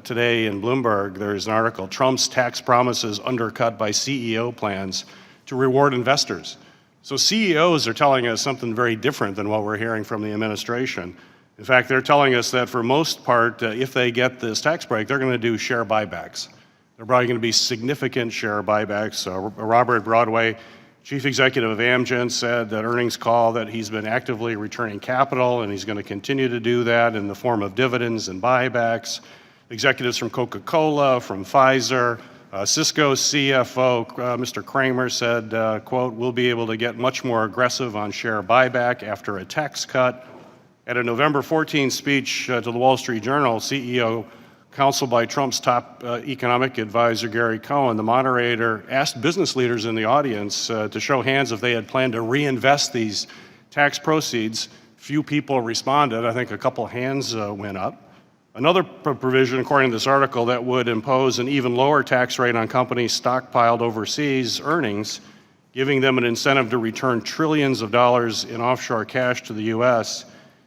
today in Bloomberg, there's an article, Trump's tax promises undercut by CEO plans to reward investors. So CEOs are telling us something very different than what we're hearing from the administration. In fact, they're telling us that for most part, if they get this tax break, they're going to do share buybacks. They're probably going to be significant share buybacks. Robert Broadway, Chief Executive of Amgen, said at earnings call that he's been actively returning capital and he's going to continue to do that in the form of dividends and buybacks. Executives from Coca-Cola, from Pfizer, Cisco's CFO, Mr. Kramer, said, quote, we'll be able to get much more aggressive on share buyback after a tax cut. At a November 14 speech to the Wall Street Journal, CEO counseled by Trump's top economic advisor, Gary Cohn, the moderator asked business leaders in the audience to show hands if they had planned to reinvest these tax proceeds. Few people responded. I think a couple hands went up. Another provision, according to this article, that would impose an even lower tax rate on companies stockpiled overseas earnings, giving them an incentive to return trillions of dollars in offshore cash to the U.S.,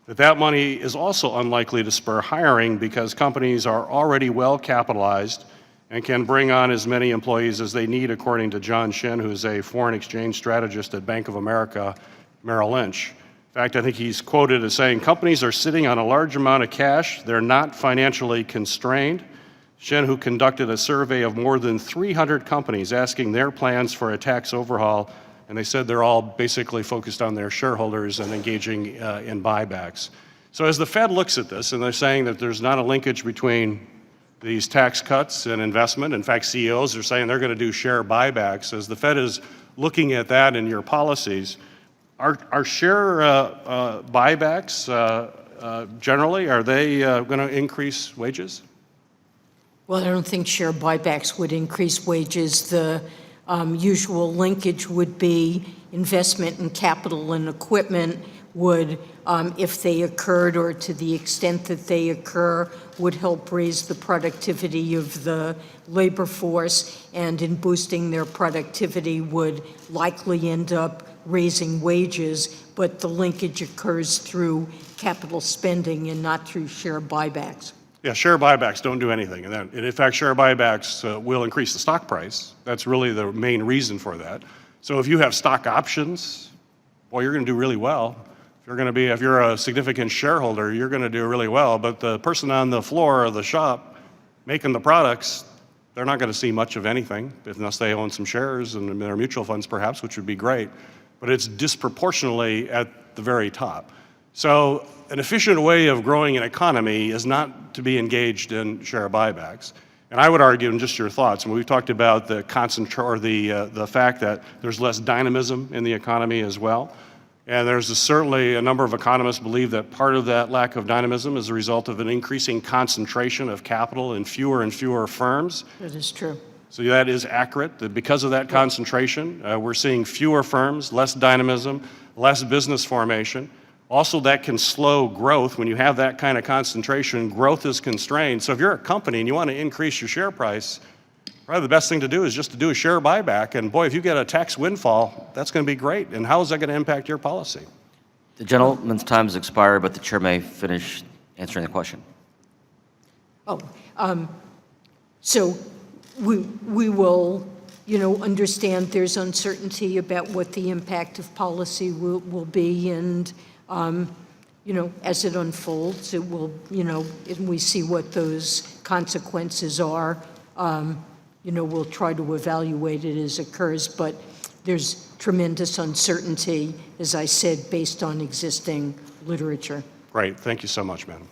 that money is also unlikely to spur hiring because companies are already well capitalized and can bring on as many employees as they need, according to John Shin, who's a foreign exchange strategist at Bank of America Merrill Lynch. In fact, I think he's quoted as saying, companies are sitting on a large amount of cash. They're not financially constrained. Shin, who conducted a survey of more than 300 companies asking their plans for a tax overhaul, and they said they're all basically focused on their shareholders and engaging in buybacks. So as the Fed looks at this, and they're saying that there's not a linkage between these tax cuts and investment, in fact, CEOs are saying they're going to do share buybacks. As the Fed is looking at that in your policies, are share buybacks generally, are they going to increase wages? Well, I don't think share buybacks would increase wages. The usual linkage would be investment in capital and equipment would, if they occurred or to the extent that they occur, would help raise the productivity of the labor force, and in boosting their productivity would likely end up raising wages, but the linkage occurs through capital spending and not through share buybacks. Yeah, share buybacks don't do anything. And in fact, share buybacks will increase the stock price. That's really the main reason for that. So if you have stock options, well, you're going to do really well. If you're a significant shareholder, you're going to do really well. But the person on the floor of the shop making the products, they're not going to see much of anything unless they own some shares and their mutual funds perhaps, which would be great. But it's disproportionately at the very top. So an efficient way of growing an economy is not to be engaged in share buybacks. And I would argue, and just your thoughts, and we've talked about the fact that there's less dynamism in the economy as well. And there's certainly a number of economists believe that part of that lack of dynamism is a result of an increasing concentration of capital in fewer and fewer firms. That is true. So that is accurate, that because of that concentration, we're seeing fewer firms, less dynamism, less business formation. Also, that can slow growth. When you have that kind of concentration, growth is constrained. So if you're a company and you want to increase your share price, probably the best thing to do is just to do a share buyback. And boy, if you get a tax windfall, that's going to be great. And how is that going to impact your policy? The gentleman's time has expired, but the chair may finish answering the question. So we will, understand there's uncertainty about what the impact of policy will be, and as it unfolds, it will, and we see what those consequences are. We'll try to evaluate it as it occurs, but there's tremendous uncertainty, as I said, based on existing literature. Great. Thank you so much, madam.